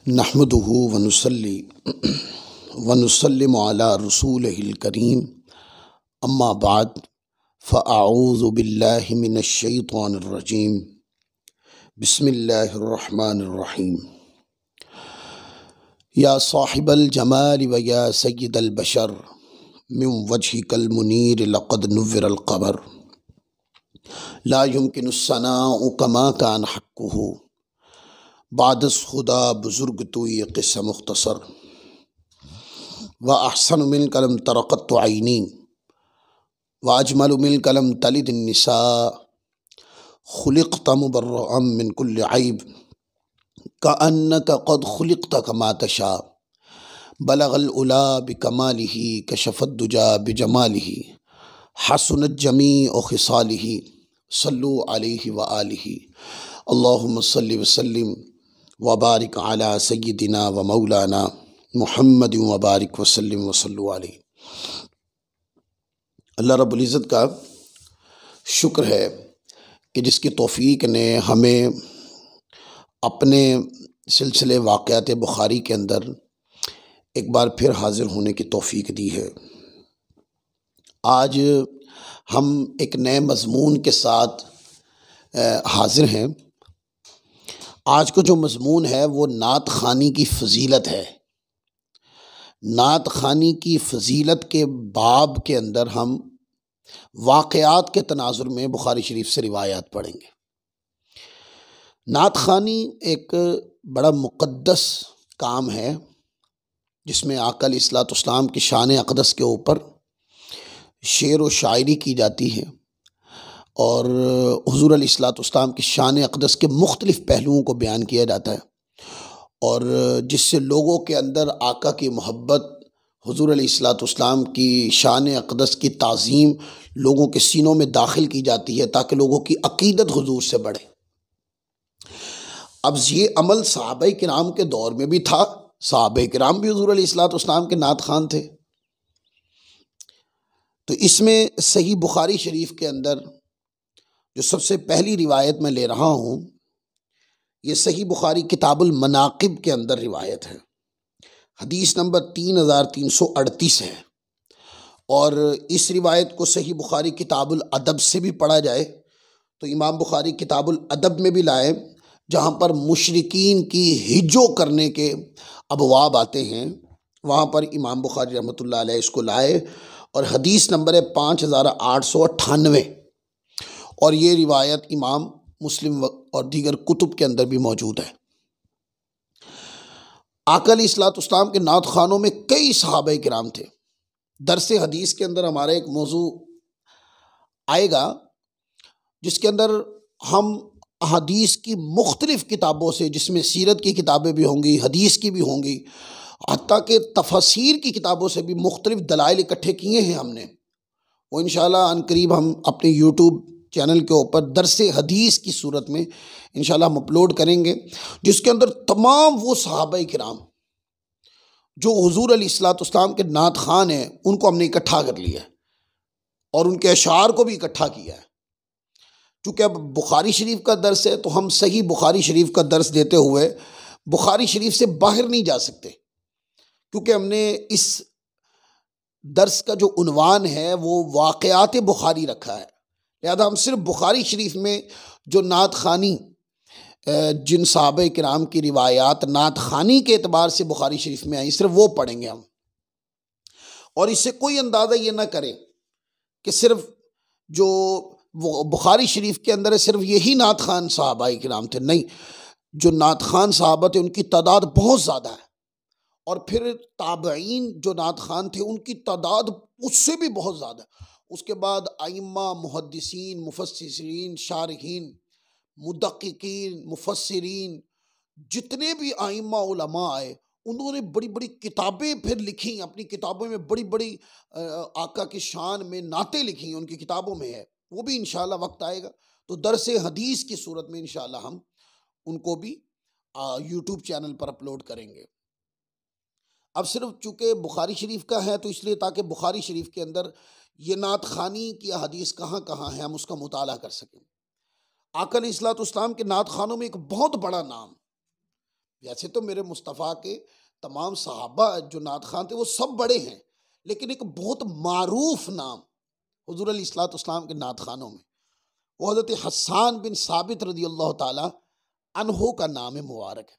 नहमदुहु व नुसल्ली व नुसल्लिमु अला रसूलिहिल करीम अम्मा बाद फ़अऊज़ु बिल्लाहि मिनश शैतानिर रजीम बिस्मिल्लाहिर रहमानिर रहीम। या साहिबल जमाल व या सय्यिदल बशर मिन वजहिकल मुनीर लक़द नुव्विरल क़मर ला युमकिनुस सनाउ कमा कान हक़्क़ुहु बादस खुदा बुजुर्ग तो ये क़िस्सा मुख्तसर व अहसन मिन कलम तरक़त आइनी व अजमल मिन कलम तलिद निसा खुलिक़्त मुबर्रअम मिन कुल्लि ऐब कअन्नका क़द खुलिक़्त कमा तशा बलगल उला बिकमालिही कशफ़त दुजा बिजमालिही हसनत जमीअ ख़िसालिही सल्लु अलैहि व आलिही अल्लाहुम्मा सल्लि व सल्लिम व बारिक अला सय्यिदिना व मौलाना मुहम्मद व बारिक व सल्लिम व सल्लु अलैहि। अल्लाह रब्बुल इज़्ज़त का शुक्र है कि जिसकी तौफ़ीक ने हमें अपने सिलसिले वाक़यात बुखारी के अंदर एक बार फिर हाज़िर होने की तौफ़ीक दी है। आज हम एक नए मज़मून के साथ हाज़िर हैं। आज को जो मज़मून है वो नात ख़ानी की फ़जीलत है। नात ख़ानी की फ़जीलत के बाब के अंदर हम वाक़यात के तनाज़ुर में बुखारी शरीफ से रिवायात पढ़ेंगे। नात ख़ानी एक बड़ा मुक़द्दस काम है जिसमें आका अलैहिस्सलाम की शान अक़दस के ऊपर शेर व शायरी की जाती है और हुज़ूर अलैहिस्सलाम की शान अक़दस के मुख्तलिफ़ पहलुओं को बयान किया जाता है और जिससे लोगों के अंदर आका की मोहब्बत, हुज़ूर अलैहिस्सलाम की शान अक़दस की ताज़ीम लोगों के सीनों में दाखिल की जाती है ताकि लोगों की अक़ीदत हुज़ूर से बढ़े। अब ये अमल सहाबाए किराम के दौर में भी था। सहाबाए किराम भी हुज़ूर अलैहिस्सलाम के नात ख़ान थे। तो इसमें सही बुखारी शरीफ के अंदर जो सबसे पहली रिवायत मैं ले रहा हूँ, ये सही बुखारी किताबुल मनाक़िब के अंदर रिवायत है। हदीस नंबर 3338 है और इस रिवायत को सही बुखारी किताबुल अदब से भी पढ़ा जाए तो इमाम बुखारी किताबुल अदब में भी लाए, जहाँ पर मुशरिकीन की हिज्जो करने के अबवाब आते हैं, वहाँ पर इमाम बुखारी रहमतुल्लाह अलैह इसको लाए और हदीस नंबर है 5898 और ये रिवायत इमाम मुस्लिम और दीगर कुतुब के अंदर भी मौजूद है। आका अलैहिस्सलाम के नात ख़ानों में कई सहाबाए किराम थे। दरसे हदीस के अंदर हमारा एक मौजू आएगा जिसके अंदर हम हदीस की मुख्तलिफ़ किताबों से, जिसमें सीरत की किताबें भी होंगी, हदीस की भी होंगी, हत्ता के तफसीर की किताबों से भी मुख्तलिफ़ दलाइल इकट्ठे किए हैं हमने। वो इंशाअल्लाह अनकरीब हम अपने यूट्यूब चैनल के ऊपर दरसे हदीस की सूरत में इंशाअल्लाह हम अपलोड करेंगे, जिसके अंदर तमाम वो सहाबाए किराम जो हुज़ूर अलैहिस्सलाम के नात ख़ान हैं उनको हमने इकट्ठा कर लिया और उनके अशार को भी इकट्ठा किया है। चूँकि अब बुखारी शरीफ का दर्स है तो हम सही बुखारी शरीफ का दर्स देते हुए बुखारी शरीफ से बाहर नहीं जा सकते, क्योंकि हमने इस दर्स का जो उन्वान है वो वाक़यात बुखारी रखा है। लिहाजा हम सिर्फ बुखारी शरीफ में जो नात ख़ानी जिन सहाबाए किराम की रिवायात नात ख़ानी के एतबार से बुखारी शरीफ में आई, सिर्फ वो पढ़ेंगे हम। और इससे कोई अंदाज़ा ये ना करें कि सिर्फ जो वो बुखारी शरीफ के अंदर है सिर्फ यही नात ख़ान सहाबाए किराम थे, नहीं, जो नात ख़ान सहाबा थे उनकी तादाद बहुत ज़्यादा है और फिर ताबईन जो नात ख़ान थे उनकी तादाद उससे भी बहुत ज़्यादा है। उसके बाद आइम्मा, मुहद्दिसीन, मुफस्सिरीन, शारिहीन, मुदक्किकीन, मुफस्सिरीन, जितने भी आइम्मा उलमा आए उन्होंने बड़ी बड़ी किताबें फिर लिखी। अपनी किताबों में बड़ी बड़ी आका की शान में नातें लिखी उनकी किताबों में है। वो भी इंशाअल्लाह वक्त आएगा तो दरसे हदीस की सूरत में इंशाअल्लाह हम उनको भी यूट्यूब चैनल पर अपलोड करेंगे। अब सिर्फ चूँकि बुखारी शरीफ का है तो इसलिए ताकि बुखारी शरीफ के अंदर ये नात ख़ानी की हदीस कहाँ कहाँ है हम उसका मुताला कर सकें। आका अलैहिस्सलाम के नात ख़ानों में एक बहुत बड़ा नाम वैसे तो मेरे मुस्तफ़ा के तमाम सहाबा जो नात खान थे वो सब बड़े हैं, लेकिन एक बहुत मारूफ नाम हुज़ूर अलैहिस्सलाम के नात खानों में वो हज़रत हस्सान बिन साबित रज़ी अल्लाह ताला अन्हो का नाम मुबारक है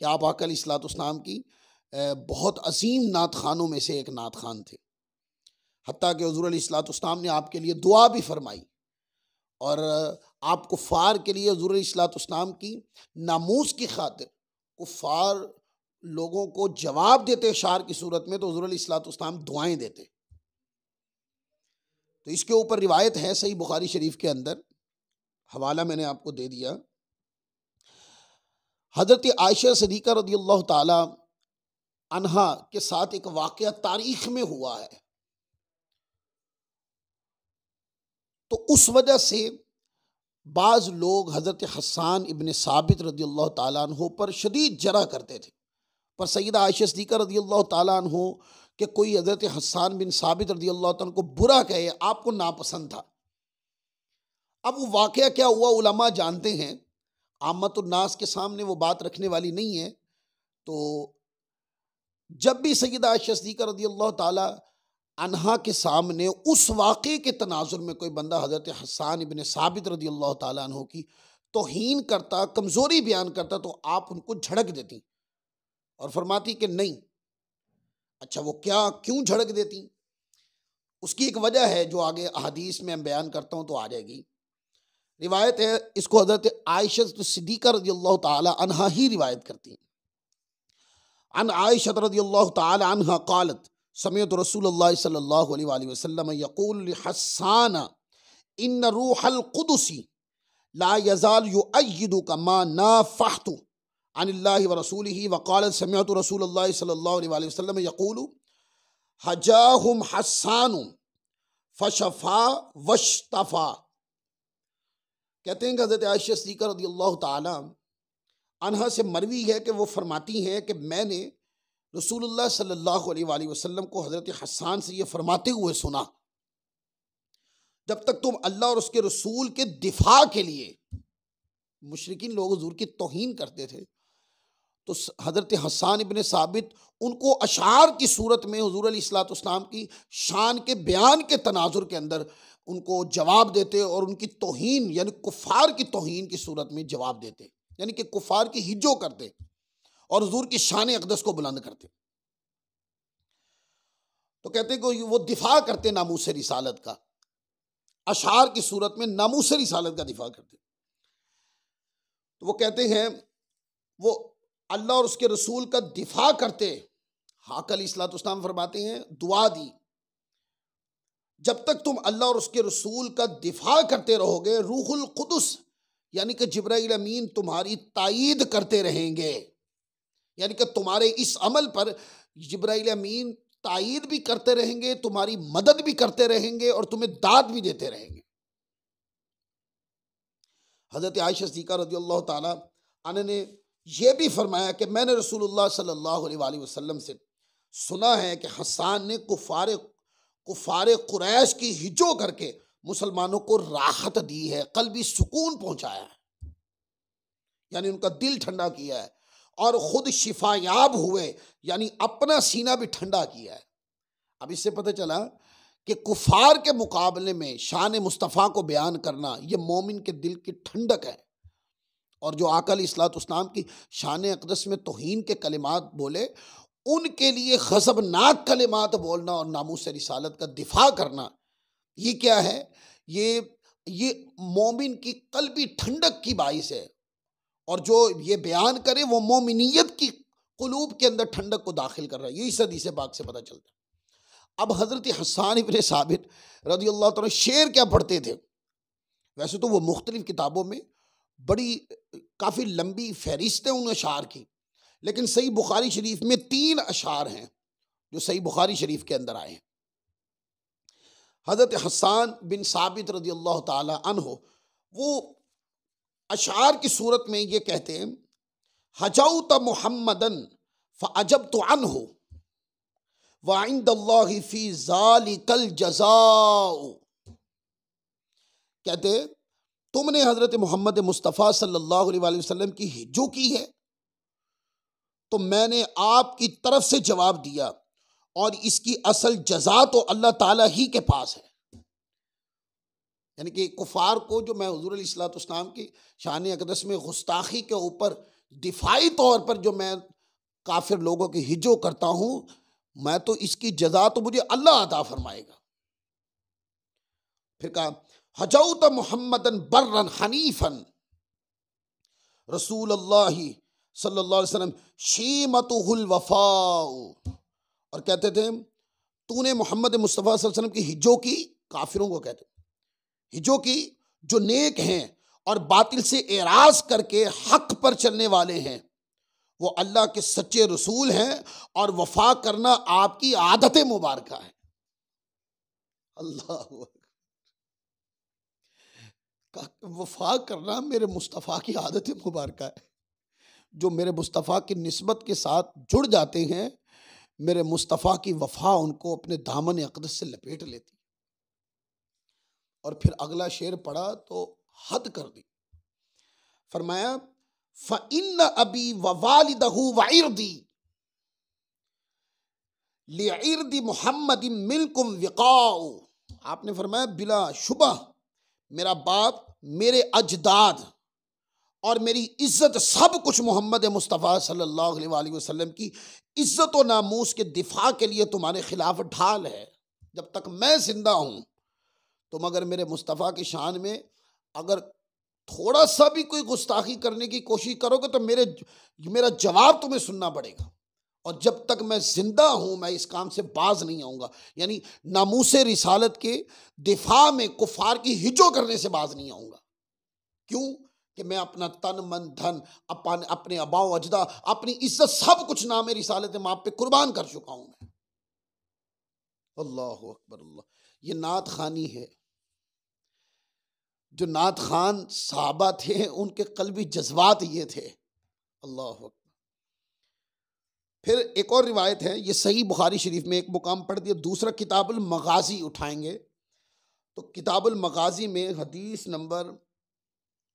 कि आप आका अलैहिस्सलाम की बहुत अजीम नात खानों में से एक नात खान थे। हत्ता कि हुज़ूर अलैहिस्सलाम ने आपके लिए दुआ भी फरमाई और आप कुफ़ार के लिए हुज़ूर अलैहिस्सलाम की नामूस की खातिर कुफ़ार लोगों को जवाब देते इशार की सूरत में, तो हुज़ूर अलैहिस्सलाम दुआएं देते। तो इसके ऊपर रिवायत है सही बुखारी शरीफ के अंदर, हवाला मैंने आपको दे दिया। हज़रत आयशा सिद्दीक़ा रज़ियल्लाहु ताला अन्हा के साथ एक वाक़या तारीख में हुआ है, तो उस वजह से बाज़ लोग हज़रत हस्सान इब्न साबित रज़ियल्लाहु ताला अन्हो पर शदीद जरा करते थे, पर सैयदा आयशा सिद्दीक़ा रज़ियल्लाहु ताला अन्हो कि कोई हज़रत हस्सान बिन साबित रज़ियल्लाहु ताला को बुरा कहे, आपको नापसंद था। अब वो वाक़या क्या हुआ उलमा जानते हैं, आमतुन्नास के सामने वो बात रखने वाली नहीं है। तो जब भी सैयदा आयशा सिद्दीक़ा रज़ियल्लाहु ताला अन्हा के सामने उस वाक़े के तनाजुर में कोई बंदा हज़रत हस्सान इब्न साबित रज़ियल्लाहु ताला अन्हु की तौहीन करता, कमज़ोरी बयान करता, तो आप उनको झड़क देती और फरमाती कि नहीं। अच्छा, वो क्या, क्यों झड़क देती? उसकी एक वजह है जो आगे अहादीस में मैं बयान करता हूँ तो आ जाएगी। रिवायत है, इसको हज़रत आयशा सिद्दीक़ा रज़ियल्लाहु ताला अन्हा ही रिवायत करती हैं। अन आयशा रज़ियल्लाहु ताला अन्हा क़ालत समिअतु रसूलुल्लाह सल्लल्लाहु अलैहि वसल्लम यक़ूलु लिहस्सान इन्न रूहल क़ुदुसी ला यज़ाल युअय्यिदुका मा नाफ़हतु अनिल्लाहि व रसूलिही व क़ालत समिअतु रसूलुल्लाह सल्लल्लाहु अलैहि वसल्लम यक़ूलु हजाहुम हस्सानु फशफ़ा वश्तफ़ा। कहते हैं कि हज़रत आयशा सिद्दीक़ा रज़ियल्लाहु ताला अन्हा से मरवी है कि वो फरमाती हैं कि मैंने रसूलुल्लाह सल्लल्लाहु अलैहि वसल्लम को हज़रत हस्सान से ये फरमाते हुए सुना, जब तक तुम अल्लाह और उसके रसूल के दिफा के लिए, मुशरिकीन लोग हुज़ूर की तौहीन करते थे, तो हज़रत हस्सान इब्न साबित उनको अशार की सूरत में हुज़ूर अलैहिस्सलाम की शान के बयान के तनाजुर के अंदर उनको जवाब देते और उनकी तौहीन यानी कुफ़ार की तौहीन की सूरत में जवाब देते, यानी कि कुफ़ार की हिज्जो करते और हुज़ूर की शान अक़दस को बुलंद करते। तो कहते हैं कि वो दिफा करते नामूस रिसालत का, अशार की सूरत में नामूस रिसालत का दिफा करते। तो वो कहते हैं वो अल्लाह और उसके रसूल का दिफा करते। आका अलैहिस्सलाम फरमाते हैं दुआ दी, जब तक तुम अल्लाह और उसके रसूल का दिफा करते रहोगे, रूहुल कुदस यानी कि जिब्राइल अमीन तुम्हारी तायीद करते रहेंगे, यानी कि तुम्हारे इस अमल पर जिब्राइल अमीन तायीद भी करते रहेंगे, तुम्हारी मदद भी करते रहेंगे और तुम्हें दाद भी देते रहेंगे। हज़रत आयशा सिद्दीक़ा रज़ियल्लाहु ताला अन्हा ने यह भी फरमाया कि मैंने रसूलुल्लाह सल्लल्लाहु अलैहि वसल्लम से सुना है कि हस्सान ने कुफ़ार कुरैश की हिज्जो करके मुसलमानों को राहत दी है, क़ल्बी सुकून पहुंचाया है, यानी उनका दिल ठंडा किया है और ख़ुद शिफायाब हुए, यानी अपना सीना भी ठंडा किया है। अब इससे पता चला कि कुफ़ार के मुकाबले में शान मुस्तफ़ा को बयान करना ये मोमिन के दिल की ठंडक है, और जो आका अलैहिस्सलाम की शान अक़दस में तौहीन के कलिमात बोले, उनके लिए ग़ज़बनाक कलिमात बोलना और नामूस रिसालत का दिफा करना, ये क्या है? ये मोमिन की क़ल्बी ठंडक की बाइस है, और जो ये बयान करे वो मोमिनियत की क़ुलूब के अंदर ठंडक को दाखिल कर रहा है। यही इस हदीस पाक से पता चलता है। अब हज़रत हस्सान इब्न साबित रज़ियल्लाहु ताला शेर क्या पढ़ते थे? वैसे तो वो मुख्तलिफ किताबों में बड़ी काफ़ी लंबी फहरिस्त है उन अशार की, लेकिन सही बुखारी शरीफ में 3 अशार हैं जो सही बुखारी शरीफ के अंदर आए हैं। हज़रत हस्सान बिन साबित रज़ियल्लाहु ताला अन्हु वो अशार की सूरत में ये कहते हैं, हजौत मुहम्मदन फ़अजबतु अन्हु व इंदल्लाहि फ़ी ज़ालिकल जज़ाउ। कहते तुमने हज़रत मोहम्मद मुस्तफ़ा सल्लल्लाहु अलैहि वसल्लम की हिज्जो की है तो मैंने आपकी तरफ से जवाब दिया और इसकी असल जजा तो अल्लाह ताला ही के पास है। यानी कि कुफार को जो मैं हुजूर अलैहिस्सलाम की शान अक़दस में गुस्ताखी के ऊपर दिफाई तौर पर जो मैं काफिर लोगों की हिजो करता हूं, मैं तो इसकी जजा तो मुझे अल्लाह अता फरमाएगा। फिर कहा हजौत मुहम्मदन बर्रन हनीफन रसूलुल्लाह सल्लल्लाहु अलैहि वसल्लम शीमतुहुल वफाउ, और कहते थे तूने मोहम्मद मुस्तफ़ा सल्लल्लाहु अलैहि वसल्लम की हिजो की, काफिरों को कहते हिजो की जो नेक हैं और बातिल से एराज करके हक पर चलने वाले हैं, वो अल्लाह के सच्चे रसूल हैं और वफा करना आपकी आदत मुबारक है। अल्लाह, वफा करना मेरे मुस्तफ़ा की आदत मुबारक है। जो मेरे मुस्तफ़ा की निस्बत के साथ जुड़ जाते हैं, मेरे मुस्तफ़ा की वफा उनको अपने दामन अक़दस से लपेट लेती। और फिर अगला शेर पढ़ा तो हद कर दी। फरमाया फ़इन्न अबी व वालिदहु व इर्दी लिइर्दी मुहम्मदिन मिनकुम विक़ाउ। आपने फरमाया बिला शुबह मेरा बाप, मेरे अजदाद और मेरी इज्जत सब कुछ मोहम्मद मुस्तफ़ा सल्लल्लाहु अलैहि वसल्लम की इज्जत और नामूस के दिफा के लिए तुम्हारे खिलाफ ढाल है। जब तक मैं जिंदा हूं, तुम अगर मेरे मुस्तफ़ा की शान में अगर थोड़ा सा भी कोई गुस्ताखी करने की कोशिश करोगे तो मेरा जवाब तुम्हें सुनना पड़ेगा। और जब तक मैं जिंदा हूं, मैं इस काम से बाज नहीं आऊंगा। यानी नामूसे रिसालत के दिफा में कुफार की हिजो करने से बाज नहीं आऊंगा। क्यों? कि मैं अपना तन मन धन, अपने अबाओ अजदा, अपनी इज्जत सब कुछ नाम रिसालत माप पे कुर्बान कर चुका हूं मैं। अल्लाह अकबर अल्लाह। ये नात खानी है। जो नात खान साहबा थे उनके कल्बी जज्बात ये थे। अल्लाह अकबर। फिर एक और रिवायत है, ये सही बुखारी शरीफ में एक मुकाम पढ़ दिया। दूसरा किताबुल मगाजी उठाएंगे तो किताबुल मगाजी में हदीस नंबर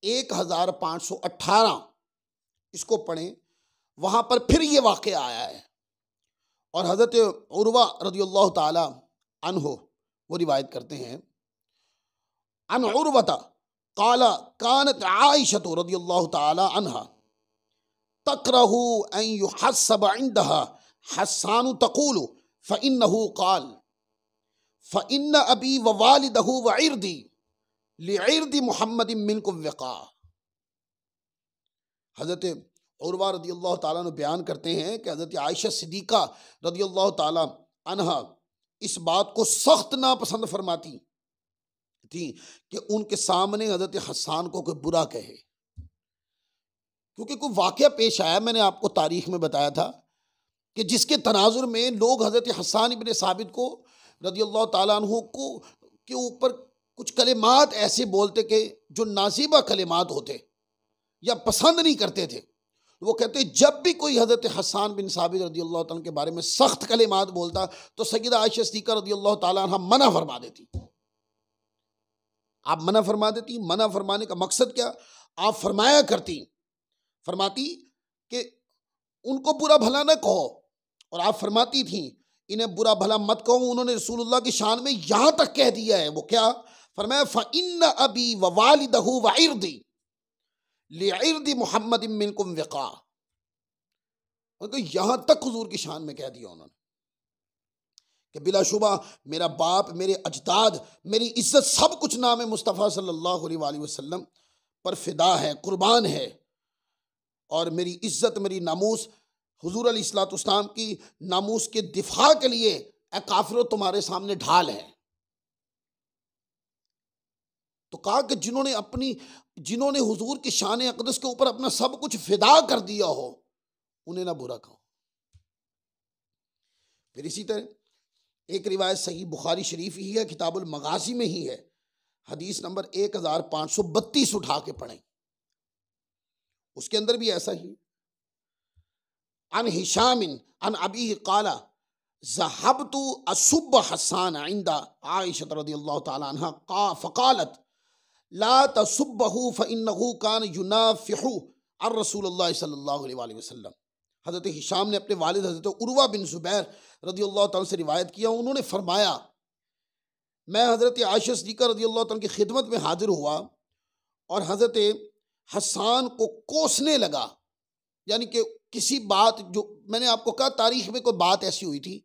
1518 इसको पढ़ें, वहां पर फिर ये वाक़या आया है। और हज़रत उर्वा रज़ियल्लाहु ताला अन्हो वो रिवायत करते हैं, अन उर्वता क़ाला कानत आयशा रज़ियल्लाहु ताला अन्हा तकरहु अन युहस्सब इंदहा हस्सान तक़ूलु फ़इन्नहु क़ाल फ़इन्न अबी व वालिदहु व इर्दी लिइर्दी मुहम्मदिन मिनकुम विक़ा। हज़रत उर्वा रज़ियल्लाहु ताला अन्हु बयान करते हैं कि हज़रत आयशा सिद्दीक़ा रज़ियल्लाहु ताला अन्हा इस बात को सख्त नापसंद फरमाती थी कि उनके सामने हज़रत हस्सान को कोई बुरा कहे। क्योंकि कोई वाक़या पेश आया, मैंने आपको तारीख़ में बताया था कि जिसके तनाजुर में लोग हज़रत हस्सान इब्ने साबित को रज़ियल्लाहु ताला अन्हु को के ऊपर कुछ कलिमात ऐसे बोलते कि जो नाज़िबा कलिमात होते या पसंद नहीं करते थे। वो कहते जब भी कोई हज़रत हस्सान बिन साबित रज़ियल्लाहु ताला के बारे में सख्त कलिमात बोलता तो सय्यदा आयशा सिद्दीक़ा रज़ियल्लाहु ताला अन्हा मना फरमा देती। आप मना फरमा देती। मना फरमाने का मकसद क्या? आप फरमाती कि उनको बुरा भला न कहो, और आप फरमाती थी इन्हें बुरा भला मत कहो। उन्होंने रसूलुल्लाह की शान में यहां तक कह दिया है, वो क्या फरमाया? फ़इन्न अबी व वालिदहु व इर्दी लिइर्दी मुहम्मदिन मिनकुम विक़ा। उनको यहां तक हुजूर की शान में कह दिया उन्होंने कि बिलाशुबा मेरा बाप, मेरे अजदाद, मेरी इज्जत सब कुछ नाम मुस्तफ़ा सल्लल्लाहु अलैहि वसल्लम पर फिदा है, कुर्बान है। और मेरी इज्जत, मेरी नामूस हुजूर अलैहिस्सलाम की नामूस के दिफा के लिए ए काफिरों तुम्हारे सामने ढाल है। तो कहा कि जिन्होंने हुजूर की शान अक़दस के ऊपर अपना सब कुछ फिदा कर दिया हो, उन्हें ना बुरा कहो। फिर इसी तरह एक रिवायत सही बुखारी शरीफ ही है, किताबुल मगाज़ी में ही है, हदीस नंबर 1532 उठा के पढ़ें, उसके अंदर भी ऐसा ही। अन हिशामिन अन अबी क़ाला ज़हबतु असुब्ब हस्सान इंदा आयशा रज़ियल्लाहु ताला अन्हा फ़क़ालत ला तसुब्बहु फ़इन्नहु कान युनाफ़िहु अर रसूलुल्लाह सल्लल्लाहु अलैहि वसल्लम। हज़रत हिशाम ने अपने वालिद हज़रत उर्वा बिन ज़ुबैर रज़ियल्लाहु ताला से रिवायत किया, उन्होंने फरमाया मैं हज़रत आयशा सिद्दीक़ा रज़ियल्लाहु ताला की खिदमत में हाजिर हुआ और हज़रत हसन को कोसने लगा, यानी कि किसी बात, जो मैंने आपको कहा तारीख में कोई बात ऐसी हुई थी,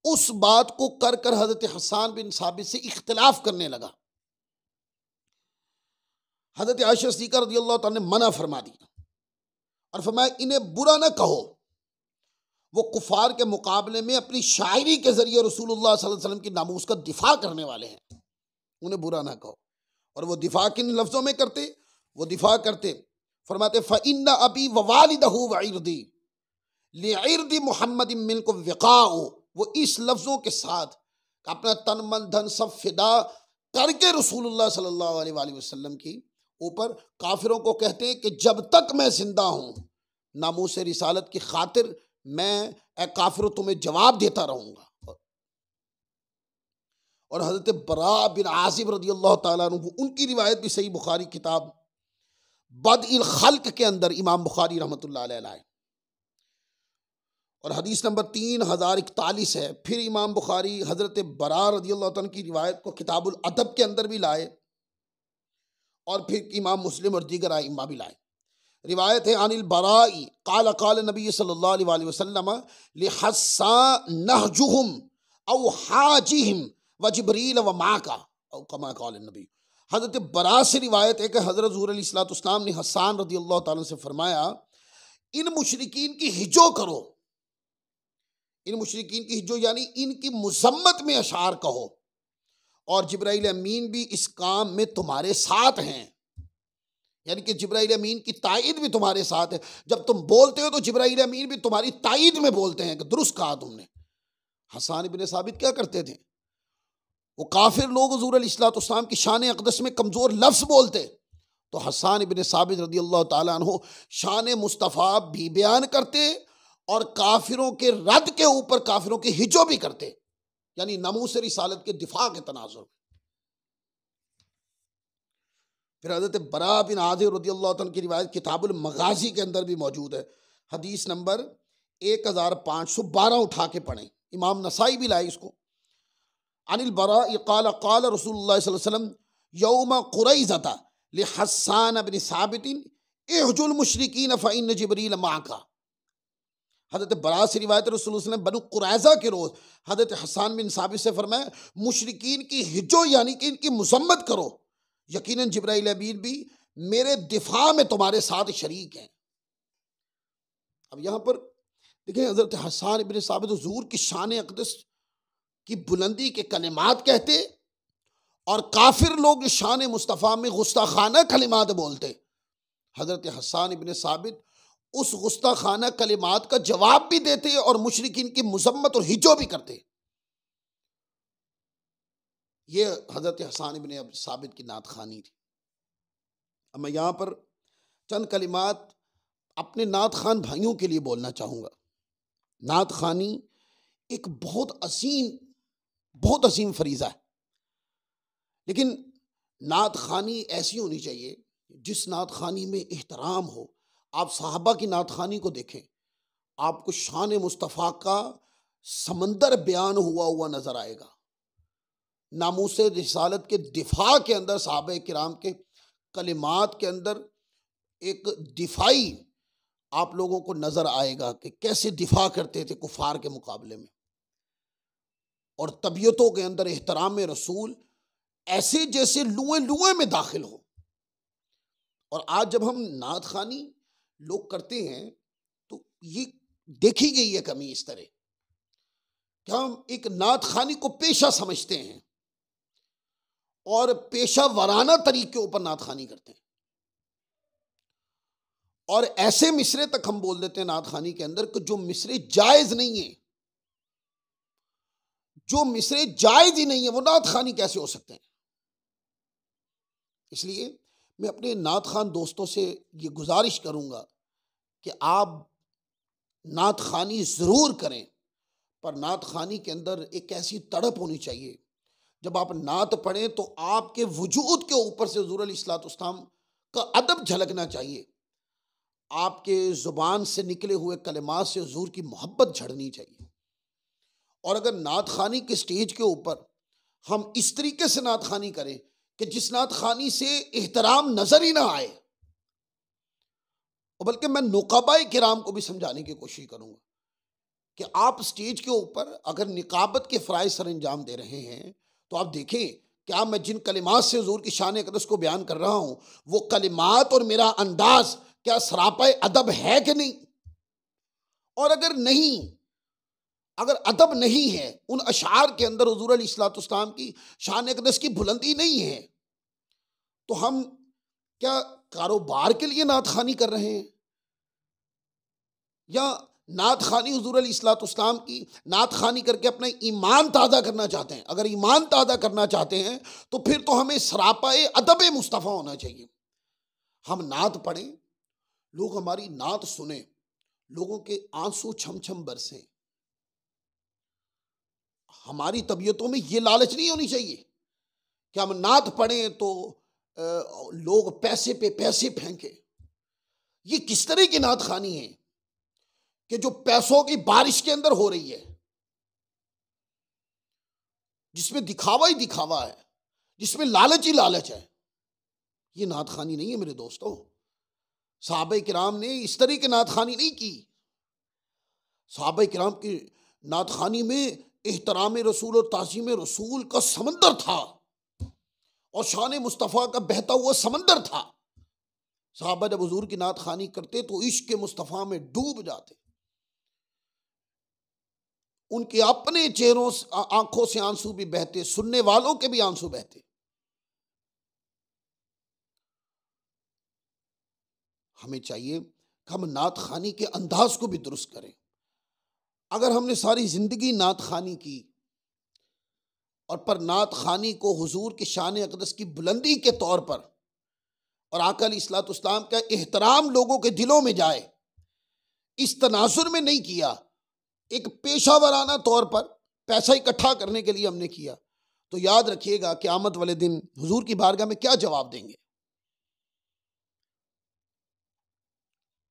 उस बात को कर कर हज़रत हसन बिन साबित से इख्तिलाफ करने लगा। हज़रत आयशा सिद्दीक़ा रज़ियल्लाहु ताला ने मना फरमा दिया और फरमाया इन्हें बुरा ना कहो, वो कुफार के मुकाबले में अपनी शायरी के जरिए रसूलुल्लाह सल्लल्लाहु अलैहि वसल्लम की नामूस का दिफा करने वाले हैं, उन्हें बुरा ना कहो। और वो दिफा किन लफ्ज़ों में करते? वो दिफा करते, फरमाते फ़इन्ना अबी व वालिदहु व इर्दी लिइर्दी मुहम्मदिन मिनकुम विक़ाउ, वो इस लफ्ज़ों के साथ अपना तन मन धन सब फिदा करके रसूलुल्लाह सल्लल्लाहु अलैहि वसल्लम की ऊपर काफिरों को कहते हैं कि जब तक मैं जिंदा हूं नामूस रिसालत की खातिर मैं ए काफिरों तुम्हें जवाब देता रहूंगा। और हजरत बरा बिन आसिब रज़ियल्लाहु ताला अन्हु, उनकी रिवायत भी सही बुखारी किताब बदइल खल्क के अंदर इमाम बुखारी रहमतुल्लाह अलैह लाए और हदीस नंबर 3041 है। फिर इमाम बुखारी हजरत बरा रज़ियल्लाहु ताला की रिवायत को किताबुल अदब के अंदर भी लाए और फिर इमाम मुस्लिम और दीगर आइम्मा भी लाए। रिवायत है अनिल बराई काल काल नबी सल्लल्लाहु अलैहि वसल्लम लिहस्सान नहजुहुम औ हाजिहिम व जिब्रील व माका औ कमा काल नबी। हज़रत बरा से रिवायत है कि हज़रत हुज़ूर अलैहिस्सलातु वस्सलाम ने हस्सान रज़ियल्लाहु ताला से फरमाया इन मुशरिकीन की हिज्जो करो, इन मुशरिकीन की हिज्जो यानी इनकी मुज़म्मत में अशार कहो, और जिब्राइल अमीन भी इस काम में तुम्हारे साथ हैं, यानी कि जिब्राइल अमीन की तायद भी तुम्हारे साथ है। जब तुम बोलते हो तो जिब्राइल अमीन भी तुम्हारी तायद में बोलते हैं कि दुरुस्त कहा तुमने। हसन इब्न साबित क्या करते थे? वो काफिर लोग हुज़ूर अलैहिस्सलातु वस्सलाम की शान अक़दस में कमज़ोर लफ्ज़ बोलते, तो हसन इब्न साबित रज़ियल्लाहु ताला अन्हु शान मुस्तफ़ा भी बयान करते और काफिरों के रद्द के ऊपर काफिरों की हिज्जो भी करते, यानी नामूस रिसालत के दिफा के तनाजुर में। फिर हज़रत बरा बिन आज़िब रज़ियल्लाहु ताला की रिवायत किताबुल मगाज़ी के अंदर भी मौजूद है, हदीस नंबर 1512 उठा के पढ़ें, इमाम नसाई भी लाए इसको। अनिल बरा क़ाल क़ाल रसूलुल्लाह सल्लल्लाहु अलैहि वसल्लम यौम क़ुरैज़ता लिहस्सान बिन साबितिन इहजुल मुशरिकीन फ़इन्न जिब्रील माका। हज़रत बरा से रिवायत रसूलुल्लाह सल्लल्लाहु अलैहि वसल्लम बनु क़ुरैज़ा के रोज़ हज़रत हसन बिन साबित से फरमाया मुशरिकीन की हिज्जो यानी कि इनकी मुज़म्मत करो, यकीनन जिब्राइल अमीन भी मेरे दिफा में तुम्हारे साथ शरीक हैं। अब यहाँ पर देखें हज़रत हसन इब्न साबित हुज़ूर की शान अक़दस की बुलंदी के कलिमात कहते और काफिर लोग शान मुस्तफ़ा में गुस्ताखाना कलिमात बोलते। हज़रत हसन इब्न साबित उस गुस्ताखाना कलिमात का जवाब भी देते और मुशरिकीन की मुज़म्मत और हिज्जो भी करते। ये हज़रत हसन इब्न साबित की नात खानी थी। अब मैं यहाँ पर चंद कलिमात अपने नात खान भाइयों के लिए बोलना चाहूँगा। नात खानी एक बहुत असीम फरीज़ा है, लेकिन नात खानी ऐसी होनी चाहिए जिस नात खानी में एहतराम हो। आप साहबा की नात खानी को देखें, आपको शान मुस्तफ़ा का समंदर बयान हुआ नज़र आएगा। नामूस रिसालत के दिफा के अंदर साहबा किराम के कलिमात के अंदर एक दिफाई आप लोगों को नज़र आएगा कि कैसे दिफा करते थे कुफार के मुकाबले में, और तबीयतों के अंदर एहतराम रसूल ऐसे जैसे लुएं में दाखिल हो। और आज जब हम नात खानी लोग करते हैं तो ये देखी गई है कमी इस तरह कि हम एक नात खानी को पेशा समझते हैं और पेशा वराना तरीके ऊपर नात खानी करते हैं, और ऐसे मिसरे तक हम बोल देते हैं नात खानी के अंदर कि जो मिसरे जायज नहीं है, जो मिसरे जायज ही नहीं है वो नात खानी कैसे हो सकते हैं। इसलिए मैं अपने नात खान दोस्तों से ये गुजारिश करूंगा कि आप नात खानी ज़रूर करें, पर नात खानी के अंदर एक ऐसी तड़प होनी चाहिए जब आप नात पढ़ें तो आपके वजूद के ऊपर से हुज़ूर अलैहिस्सलातु वस्सलाम का अदब झलकना चाहिए, आपके ज़ुबान से निकले हुए कलिमात से हुजूर की मोहब्बत झड़नी चाहिए। और अगर नात खानी के स्टेज के ऊपर हम इस तरीके से नात खानी करें कि जिस नात खानी से एहतराम नजर ही ना आए, और बल्कि मैं नुकाबाए किराम को भी समझाने की कोशिश करूंगा कि आप स्टेज के ऊपर अगर निकाबत के फ़राइज़ सर अंजाम दे रहे हैं तो आप देखें क्या मैं जिन कलिमात से हुजूर की शान अक़दस को बयान कर रहा हूं वो कलिमात और मेरा अंदाज क्या सरापाए अदब है कि नहीं। और अगर नहीं, अगर अदब नहीं है, उन अशार के अंदर हुजूर अलैहिस्सलाम की शान अक़दस की बुलंदी नहीं है, तो हम क्या कारोबार के लिए नात खानी कर रहे हैं या नात खानी हुजूर अलैहिस्सलाम की नात खानी करके अपना ईमान ताज़ा करना चाहते हैं। अगर ईमान ताज़ा करना चाहते हैं तो फिर तो हमें सरापाए अदब मुस्तफ़ा होना चाहिए। हम नात पढ़ें, लोग हमारी नात सुने, लोगों के आंसू छम छम बरसें। हमारी तबीयतों में ये लालच नहीं होनी चाहिए कि हम नात पढ़ें तो लोग पैसे पे पैसे फेंके। ये किस तरह की नात खानी है कि जो पैसों की बारिश के अंदर हो रही है, जिसमें दिखावा ही दिखावा है, जिसमें लालच ही लालच है। ये नात खानी नहीं है मेरे दोस्तों। सहाबा किराम ने इस तरह की नात खानी नहीं की। सहाबा किराम की नात खानी में एहतराम रसूल और ताज़ीम रसूल का समंदर था और शान मुस्तफ़ा का बहता हुआ समंदर था। सहाबा जब हुजूर की नात खानी करते तो इश्क मुस्तफ़ा में डूब जाते। उनके अपने चेहरों आंखों से आंसू भी बहते, सुनने वालों के भी आंसू बहते। हमें चाहिए कि हम नात खानी के अंदाज को भी दुरुस्त करें। अगर हमने सारी जिंदगी नात खानी की और पर नात खानी को हुजूर की शान अक़दस की बुलंदी के तौर पर और आका अलैहिस्सलाम का एहतराम लोगों के दिलों में जाए, इस तनाजुर में नहीं किया, एक पेशा वराना तौर पर पैसा इकट्ठा करने के लिए हमने किया, तो याद रखिएगा क़यामत वाले दिन हुजूर की बारगाह में क्या जवाब देंगे।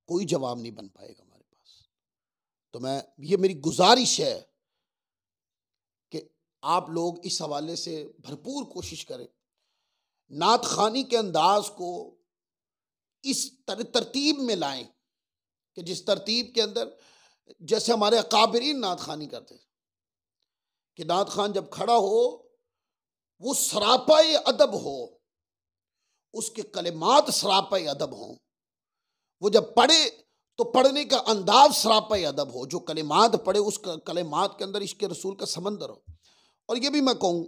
कोई जवाब नहीं बन पाएगा हमारे पास। तो ये मेरी गुजारिश है कि आप लोग इस हवाले से भरपूर कोशिश करें, नात खानी के अंदाज को इस तरतीब में लाएं कि जिस तरतीब के अंदर जैसे हमारे अकाबरीन नात खानी करते कि नात खान जब खड़ा हो वो सरापाए अदब हो, उसके कलिमात सरापाए अदब हो, वो जब पढ़े तो पढ़ने का अंदाज सरापाए अदब हो, जो कलिमात पढ़े उस कलिमात के अंदर इश्क रसूल का समंदर हो। और ये भी मैं कहूँ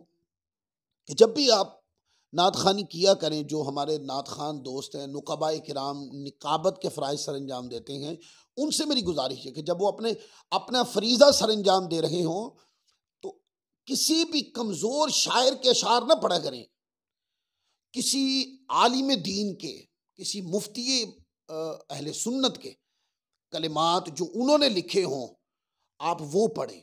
कि जब भी आप नात खानी किया करें, जो हमारे नात खान दोस्त हैं, नुकाबाए किराम निकाबत के फ़राइज़ सर अंजाम देते हैं, उनसे मेरी गुजारिश है कि जब वो अपना फरीज़ा सर अंजाम दे रहे हों तो किसी भी कमज़ोर शायर के अशार ना पढ़ा करें। किसी आलिम दीन के, किसी मुफ्ती अहले सुन्नत के कलिमात जो उन्होंने लिखे हों आप वो पढ़ें।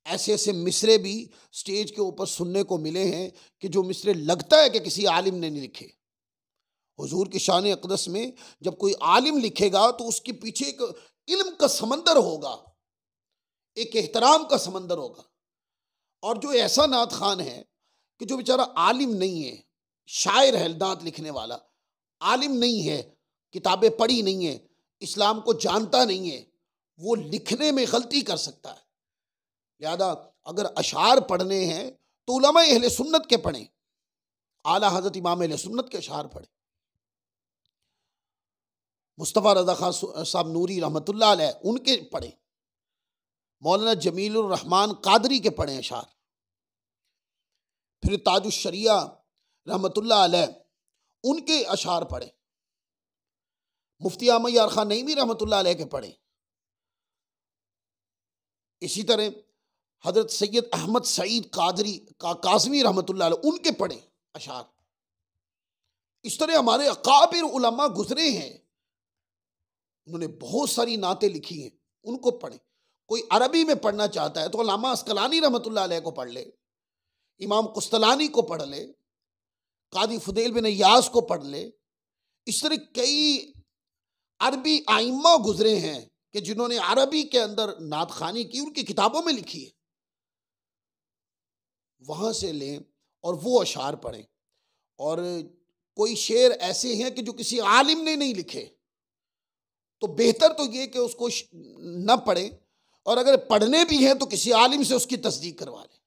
ऐसे ऐसे मिसरे भी स्टेज के ऊपर सुनने को मिले हैं कि जो मिसरे लगता है कि किसी आलिम ने नहीं लिखे। हुजूर की शान अक़दस में जब कोई आलिम लिखेगा तो उसके पीछे एक इल्म का समंदर होगा, एक एहतराम का समंदर होगा। और जो ऐसा नात खान है कि जो बेचारा आलिम नहीं है, शायर है, नात लिखने वाला आलिम नहीं है, किताबें पढ़ी नहीं है, इस्लाम को जानता नहीं है, वो लिखने में गलती कर सकता है। लिहाजा अगर अशार पढ़ने हैं तो उलमा अहले सुन्नत के पढ़ें, आला हज़रत इमाम अहले सुन्नत के अशार पढ़ें। मुस्तफ़ा रज़ा खान साहब नूरी रहमतुल्लाह अलैह उनके पढ़ें, मौलाना जमीलुर रहमान कादरी के पढ़ें अशार, फिर ताजुश शरिया रहमतुल्लाह अलैह उनके अशार पढ़ें, मुफ्ती अहमद यार खान नईमी रहमतुल्लाह अलैह के पढ़ें। इसी तरह हजरत सैयद अहमद सईद कादरी काज़मी रहमतुल्लाह अलैह उनके पढ़ें अशार। इस तरह हमारे अकाबिर उलमा गुजरे हैं, उन्होंने बहुत सारी नातें लिखी हैं, उनको पढ़ें। कोई अरबी में पढ़ना चाहता है तो अल्लामा अस्कलानी रहमतुल्लाह अलैह को पढ़ ले, इमाम कुस्तलानी को पढ़ ले, कादी फुदैल बिन यास को पढ़ ले। इस तरह कई अरबी आइम्मा गुजरे हैं कि जिन्होंने अरबी के अंदर नात खानी की, उनकी किताबों में लिखी है, वहां से लें और वो अशार पढ़ें। और कोई शेर ऐसे हैं कि जो किसी आलिम ने नहीं लिखे, तो बेहतर तो ये कि उसको न पढ़ें, और अगर पढ़ने भी हैं तो किसी आलिम से उसकी तस्दीक करवा लें,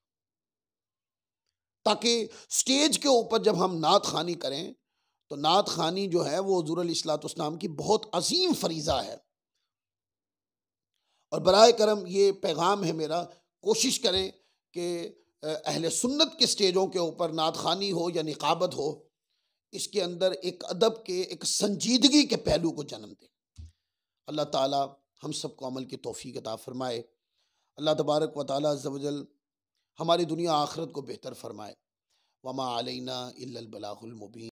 ताकि स्टेज के ऊपर जब हम नात खानी करें तो नात खानी जो है वो हुज़ूर अलैहिस्सलाम की बहुत अजीम फरीज़ा है। और बराए करम ये पैगाम है मेरा, कोशिश करें कि अहले सुन्नत के स्टेजों के ऊपर नात खानी हो या निकाबत हो, इसके अंदर एक अदब के, एक संजीदगी के पहलू को जन्म दें। अल्लाह ताला हम सबको अमल की तौफीक अता फरमाए। अल्लाह तबारक व तआला अज़्ज़ व जल हमारी दुनिया आखिरत को बेहतर फरमाए। वमा अलैना इल्लल बलागुल मुबीन।